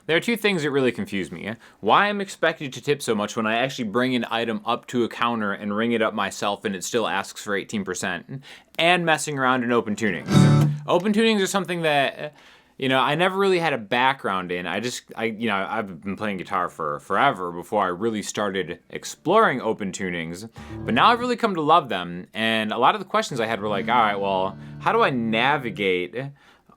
there are two things that really confuse me. Why I'm expected to tip so much when I actually bring an item up to a counter and ring it up myself and it still asks for 18%, and messing around in open tunings. Open tunings are something that, you know, I never really had a background in. I've been playing guitar for forever before I really started exploring open tunings, but now I've really come to love them. And a lot of the questions I had were like, all right, well, how do I navigate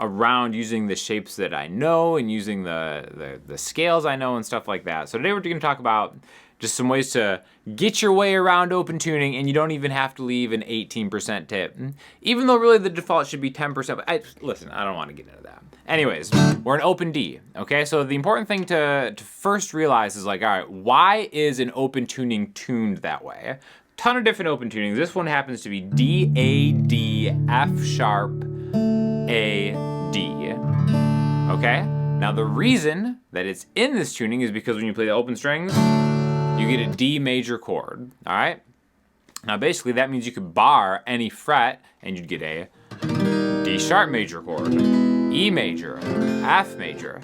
around using the shapes that I know and using the scales I know and stuff like that? So today we're going to talk about just some ways to get your way around open tuning, and you don't even have to leave an 18% tip, even though really the default should be 10%. But listen, I don't want to get into that. Anyways, we're in open D, okay? So the important thing to first realize is like, all right, why is an open tuning tuned that way? Ton of different open tunings. This one happens to be D, A, D, F sharp, A, D, okay? Now the reason that it's in this tuning is because when you play the open strings, you get a D major chord, all right? Now basically that means you could bar any fret and you'd get a D sharp major chord, E major, F major,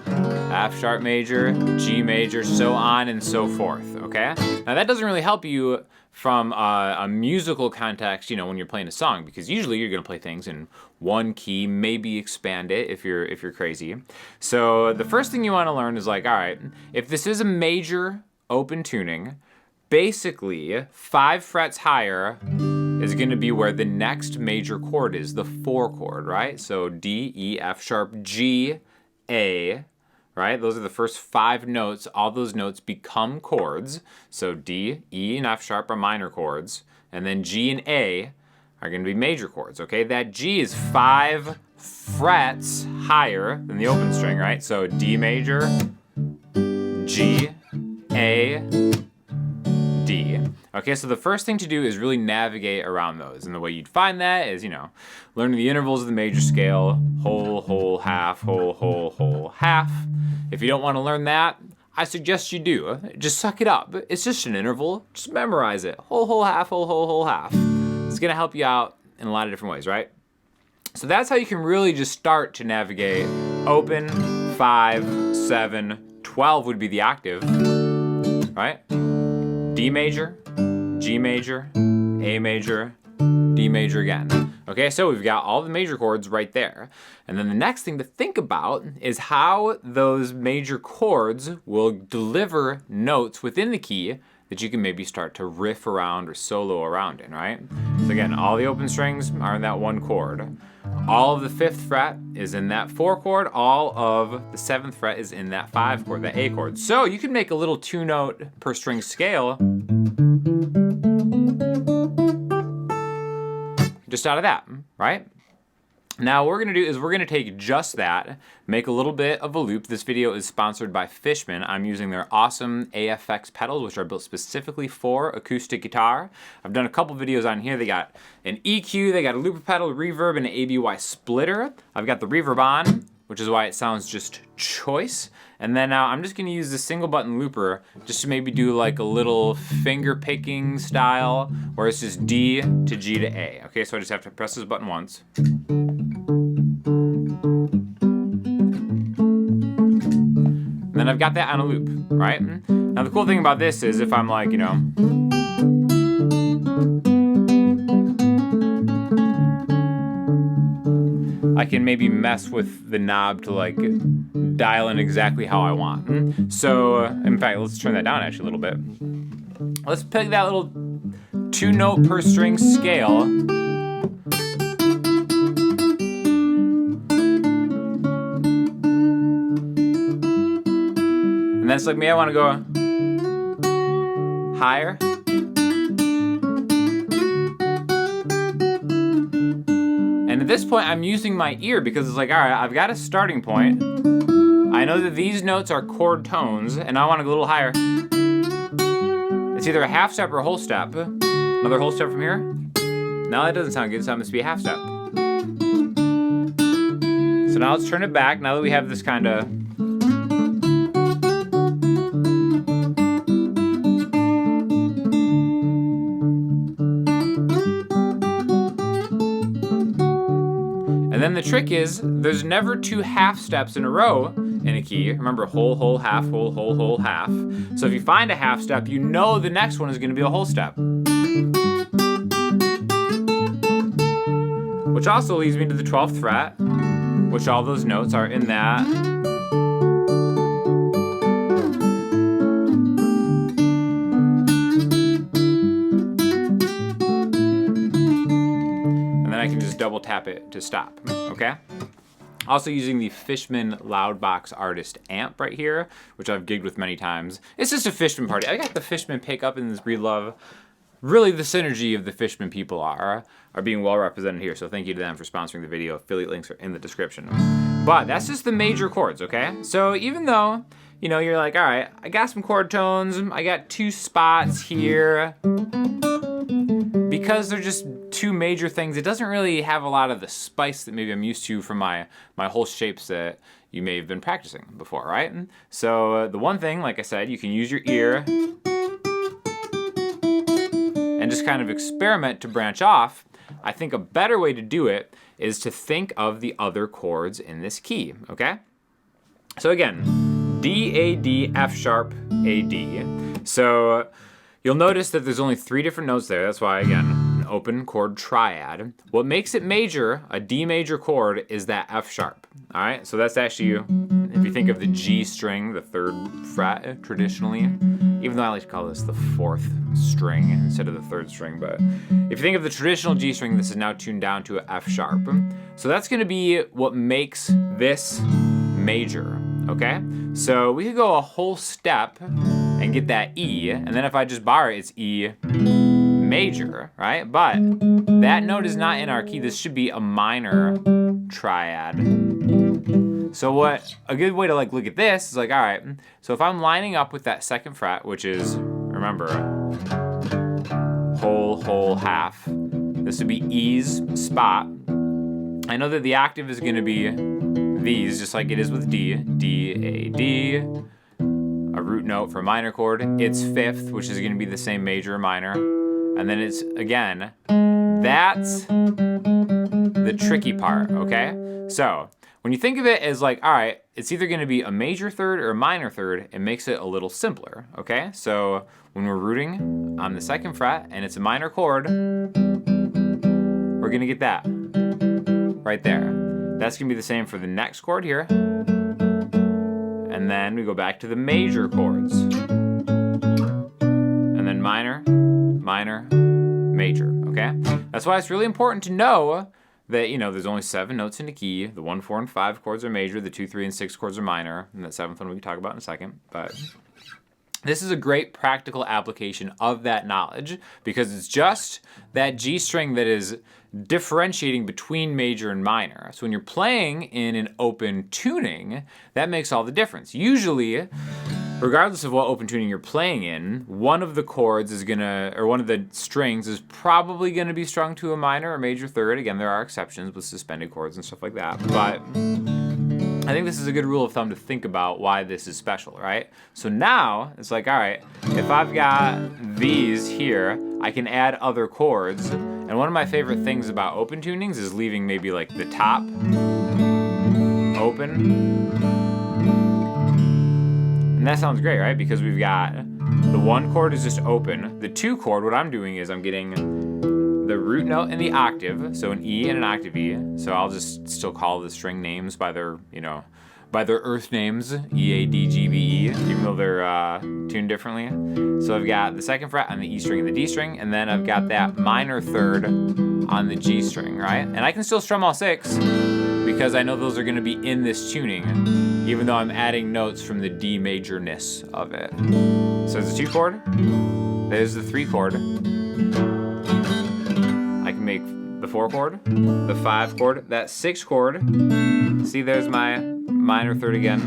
F sharp major, G major, so on and so forth, okay? Now that doesn't really help you from a musical context, you know, when you're playing a song, because usually you're gonna play things in one key, maybe expand it if you're crazy. So the first thing you wanna learn is like, all right, if this is a major open tuning, basically 5 frets higher is going to be where the next major chord is, the 4 chord, right? So D, E, F sharp, G, A, right? Those are the first 5 notes. All those notes become chords. So D, E, and F sharp are minor chords, and then G and A are going to be major chords, okay? That G is 5 frets higher than the open string, right? So D major, G, A, D. Okay, so the first thing to do is really navigate around those. And the way you'd find that is, you know, learning the intervals of the major scale, whole, whole, half, whole, whole, whole, half. If you don't want to learn that, I suggest you do. Just suck it up. It's just an interval. Just memorize it. Whole, whole, half, whole, whole, whole, half. It's going to help you out in a lot of different ways, right? So that's how you can really just start to navigate open, 5, 7, 12 would be the octave, right? D major, G major, A major, D major again. Okay, so we've got all the major chords right there. And then the next thing to think about is how those major chords will deliver notes within the key that you can maybe start to riff around or solo around in, right? So again, all the open strings are in that 1 chord. All of the 5th fret is in that 4 chord. All of the 7th fret is in that 5 chord, the A chord. So you can make a little 2-note per string scale just out of that, right? Now what we're gonna do is we're gonna take just that, make a little bit of a loop. This video is sponsored by Fishman. I'm using their awesome AFX pedals, which are built specifically for acoustic guitar. I've done a couple videos on here. They got an EQ, they got a looper pedal, reverb, and an ABY splitter. I've got the reverb on, which is why it sounds just choice. And then now I'm just gonna use the single button looper just to maybe do like a little finger picking style where it's just D to G to A. Okay, so I just have to press this button once. And then I've got that on a loop, right? Now the cool thing about this is if I'm like, you know, I can maybe mess with the knob to like dial in exactly how I want. So, in fact, let's turn that down actually a little bit. Let's pick that little 2-note per string scale. And then it's like me, I want to go higher. And at this point, I'm using my ear because it's like, all right, I've got a starting point. I know that these notes are chord tones, and I want to go a little higher. It's either a half step or a whole step. Another whole step from here. No, that doesn't sound good, so it must be a half step. So now let's turn it back, now that we have this kind of... And then the trick is, there's never 2 half steps in a row, in a key. Remember, whole, whole, half, whole, whole, whole, half. So if you find a half step, you know the next one is going to be a whole step. Which also leads me to the 12th fret, which all those notes are in that. And then I can just double tap it to stop, okay? Also using the Fishman Loudbox Artist amp right here, which I've gigged with many times. It's just a Fishman party. I got the Fishman pickup in this Breed Love. Really, the synergy of the Fishman people are being well represented here, so thank you to them for sponsoring the video. Affiliate links are in the description. But that's just the major chords, okay? So even though, you know, you're like, all right, I got some chord tones, I got 2 spots here, because they're just 2 major things, it doesn't really have a lot of the spice that maybe I'm used to from my whole shapes that you may have been practicing before, right? So the one thing, like I said, you can use your ear and just kind of experiment to branch off. I think a better way to do it is to think of the other chords in this key, okay? So again, D, A, D, F sharp, A, D. So you'll notice that there's only 3 different notes there. That's why, again, an open chord triad. What makes it major, a D major chord, is that F sharp, all right? So that's actually, if you think of the G string, the 3rd fret traditionally, even though I like to call this the 4th string instead of the 3rd string, but if you think of the traditional G string, this is now tuned down to an F sharp. So that's gonna be what makes this major, okay? So we could go a whole step and get that E, and then if I just bar it, it's E major, right? But that note is not in our key. This should be a minor triad. So what a good way to like look at this is like, all right, so if I'm lining up with that 2nd fret, which is, remember, whole, whole, half, this would be E's spot. I know that the octave is gonna be these, just like it is with D, D, A, D, a root note for a minor chord. It's 5th, which is gonna be the same major or minor. And then it's, again, that's the tricky part, okay? So, when you think of it as like, all right, it's either gonna be a major 3rd or a minor 3rd, it makes it a little simpler, okay? So when we're rooting on the 2nd fret and it's a minor chord, we're gonna get that right there. That's gonna be the same for the next chord here. And then we go back to the major chords. And then minor, minor, major, okay? That's why it's really important to know that, you know, there's only 7 notes in the key. The 1, 4, and 5 chords are major. The 2, 3, and 6 chords are minor. And that 7th one we can talk about in a second. But this is a great practical application of that knowledge because it's just that G string that is differentiating between major and minor. So when you're playing in an open tuning, that makes all the difference. Usually, regardless of what open tuning you're playing in, one of the chords is gonna, or one of the strings is probably gonna be strung to a minor or major 3rd. Again, there are exceptions with suspended chords and stuff like that, but I think this is a good rule of thumb to think about why this is special, right? So now, it's like, all right, if I've got these here, I can add other chords, and one of my favorite things about open tunings is leaving maybe like the top open. And that sounds great, right? Because we've got the 1 chord is just open. The 2 chord, what I'm doing is I'm getting the root note and the octave, so an E and an octave E. So I'll just still call the string names by their, you know, by their earth names, E, A, D, G, B, E, even though they're tuned differently. So I've got the 2nd fret on the E string and the D string, and then I've got that minor 3rd on the G string, right? And I can still strum all 6 because I know those are gonna be in this tuning, even though I'm adding notes from the D majorness of it. So there's a 2 chord, there's the 3 chord. I can make the 4 chord, the 5 chord, that 6 chord. See, there's my minor 3rd again,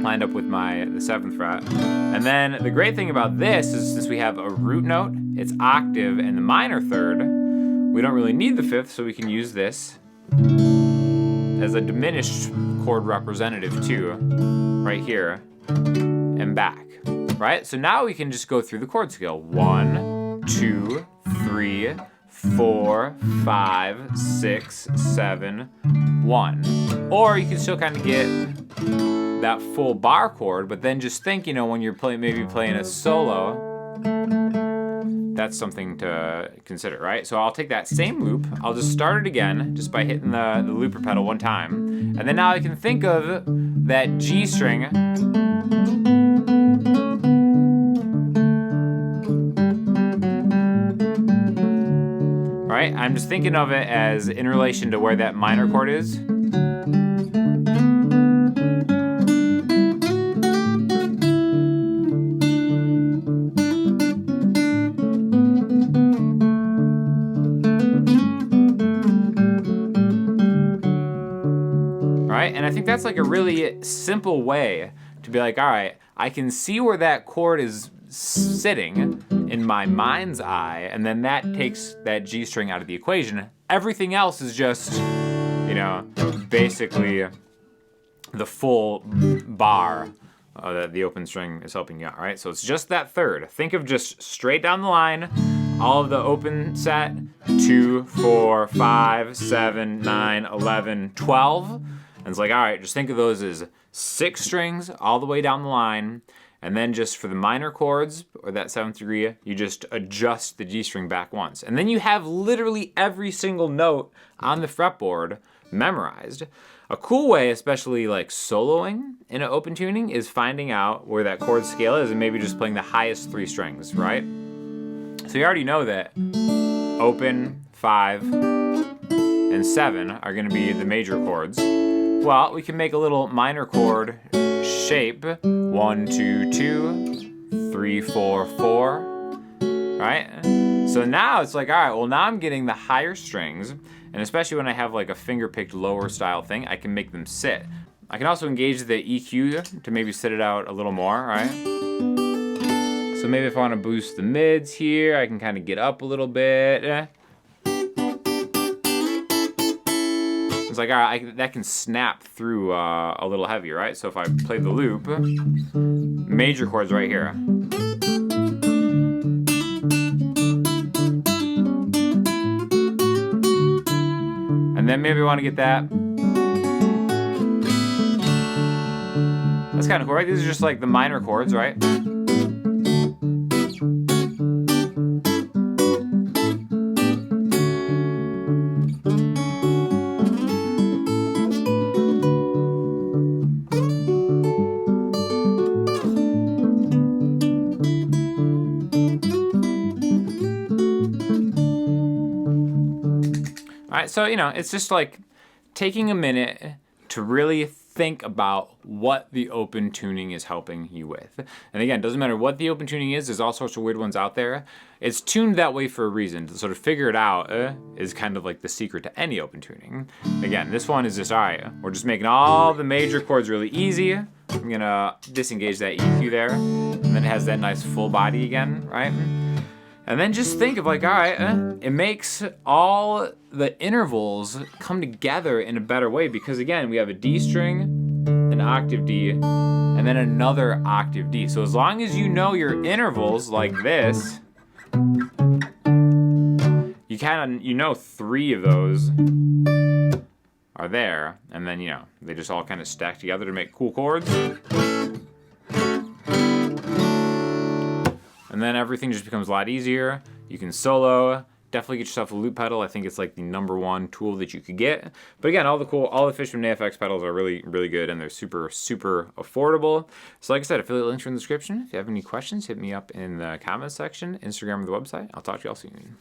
lined up with the 7th fret. And then the great thing about this is since we have a root note, it's octave, and the minor 3rd, we don't really need the 5th, so we can use this as a diminished chord representative too, right here, and back, right? So now we can just go through the chord scale. 1, 2, 3, 4, 5, 6, 7, 1. Or you can still kind of get that full bar chord, but then just think, you know, when you're maybe playing a solo, that's something to consider, right? So I'll take that same loop, I'll just start it again just by hitting the looper pedal one time, and then now I can think of that G string, right? I'm just thinking of it as in relation to where that minor chord is. Right? And I think that's like a really simple way to be like, all right, I can see where that chord is sitting in my mind's eye, and then that takes that G string out of the equation. Everything else is just, you know, basically the full bar that the open string is helping you out, right? So it's just that third. Think of just straight down the line, all of the open set, 2, 4, 5, 7, 9, 11, 12. And it's like, all right, just think of those as 6 strings all the way down the line. And then just for the minor chords, or that 7th degree, you just adjust the G string back once. And then you have literally every single note on the fretboard memorized. A cool way, especially like soloing in an open tuning, is finding out where that chord scale is and maybe just playing the highest 3 strings, right? So you already know that open, 5, and 7 are gonna be the major chords. Well, we can make a little minor chord shape. 1, 2, 2, 3, 4, 4, right? So now it's like, all right, well now I'm getting the higher strings, and especially when I have like a finger-picked lower style thing, I can make them sit. I can also engage the EQ to maybe sit it out a little more, right? So maybe if I want to boost the mids here, I can kind of get up a little bit. It's like, all right, that can snap through a little heavier, right? So if I play the loop, major chords right here. And then maybe I want to get that. That's kind of cool, right? These are just like the minor chords, right? All right, so, you know, it's just like taking a minute to really think about what the open tuning is helping you with. And again, it doesn't matter what the open tuning is, there's all sorts of weird ones out there. It's tuned that way for a reason. To sort of figure it out is kind of like the secret to any open tuning. Again, this one is just, all right, we're just making all the major chords really easy. I'm gonna disengage that EQ there, and then it has that nice full body again, right? And then just think of like, all right, it makes all the intervals come together in a better way, because again, we have a D string, an octave D, and then another octave D. So as long as you know your intervals like this, you know 3 of those are there, and then, you know, they just all kind of stack together to make cool chords. And then everything just becomes a lot easier. You can solo, definitely get yourself a loop pedal. I think it's like the #1 tool that you could get. But again, all the Fishman AFX pedals are really, really good, and they're super, super affordable. So like I said, affiliate links are in the description. If you have any questions, hit me up in the comments section, Instagram, or the website. I'll talk to you all soon.